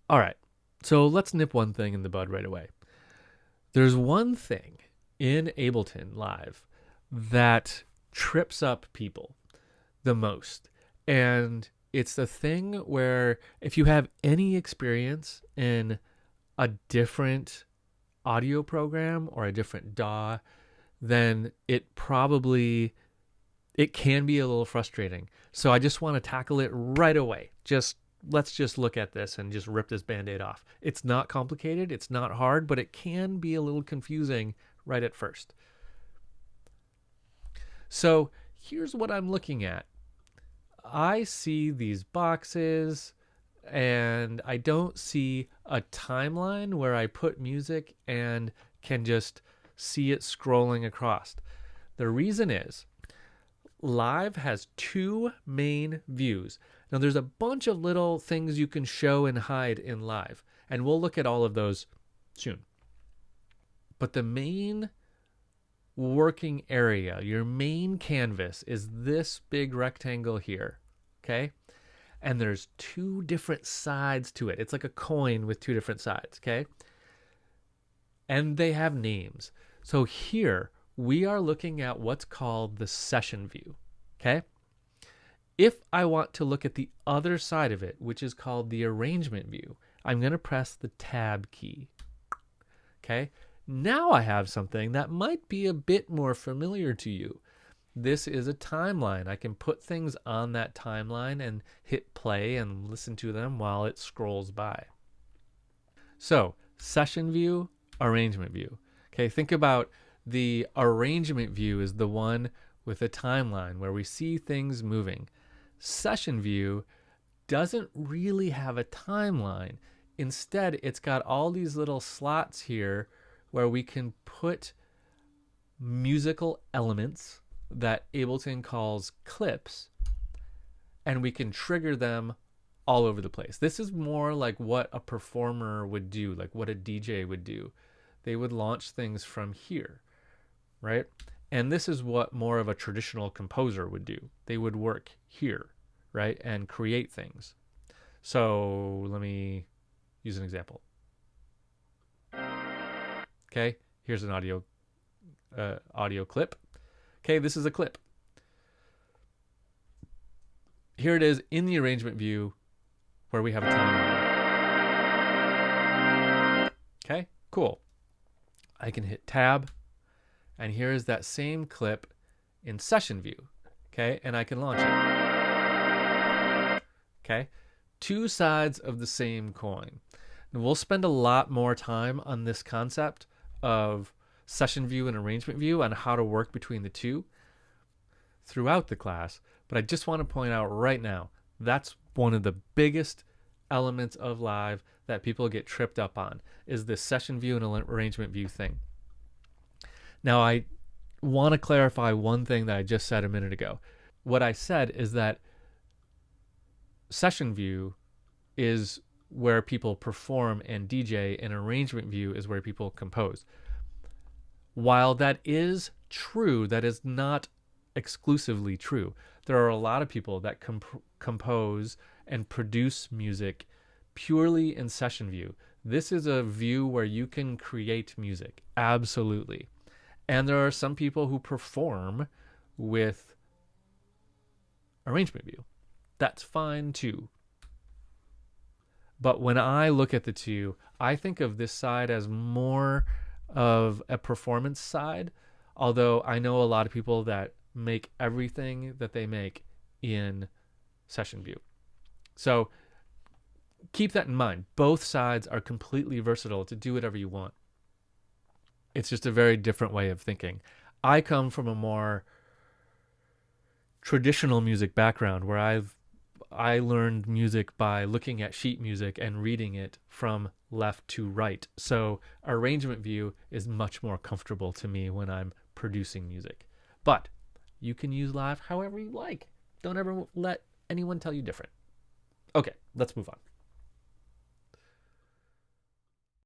All right, so let's nip one thing in the bud right away. There's one thing in Ableton Live that trips up people the most. And it's the thing where if you have any experience in a different audio program or a different DAW, then it can be a little frustrating. So I just want to tackle it right away. Let's just look at this and just rip this band-aid off. It's not complicated, it's not hard, but it can be a little confusing right at first. So here's what I'm looking at. I see these boxes and I don't see a timeline where I put music and can just see it scrolling across. The reason is Live has two main views. Now there's a bunch of little things you can show and hide in Live, and we'll look at all of those soon. But the main working area, your main canvas, is this big rectangle here, okay? And there's two different sides to it. It's like a coin with two different sides, okay? And they have names. So here we are looking at what's called the session view, okay? If I want to look at the other side of it, which is called the arrangement view, I'm going to press the tab key, okay? Now I have something that might be a bit more familiar to you. This is a timeline. I can put things on that timeline and hit play and listen to them while it scrolls by. So, session view, arrangement view. Okay, think about the arrangement view is the one with a timeline where we see things moving. Session view doesn't really have a timeline. Instead, it's got all these little slots here where we can put musical elements that Ableton calls clips, and we can trigger them all over the place. This is more like what a performer would do, like what a DJ would do. They would launch things from here, right? And this is what more of a traditional composer would do. They would work here, right? And create things. So let me use an example. Okay, here's an audio clip. Okay, this is a clip. Here it is in the arrangement view where we have a timeline. Okay, cool. I can hit tab, and here is that same clip in session view. Okay, and I can launch it. Okay, two sides of the same coin. And we'll spend a lot more time on this concept of session view and arrangement view and how to work between the two throughout the class. But I just want to point out right now, that's one of the biggest elements of Live that people get tripped up on, is this session view and arrangement view thing. Now, I want to clarify one thing that I just said a minute ago. What I said is that session view is where people perform and DJ, and arrangement view is where people compose. While that is true, that is not exclusively true. There are a lot of people that compose and produce music purely in session view. This is a view where you can create music, absolutely. And there are some people who perform with arrangement view. That's fine too. But when I look at the two, I think of this side as more of a performance side, although I know a lot of people that make everything that they make in session view. So keep that in mind. Both sides are completely versatile to do whatever you want. It's just a very different way of thinking. I come from a more traditional music background where I learned music by looking at sheet music and reading it from left to right. So arrangement view is much more comfortable to me when I'm producing music. But you can use Live however you like. Don't ever let anyone tell you different. Okay, let's move on.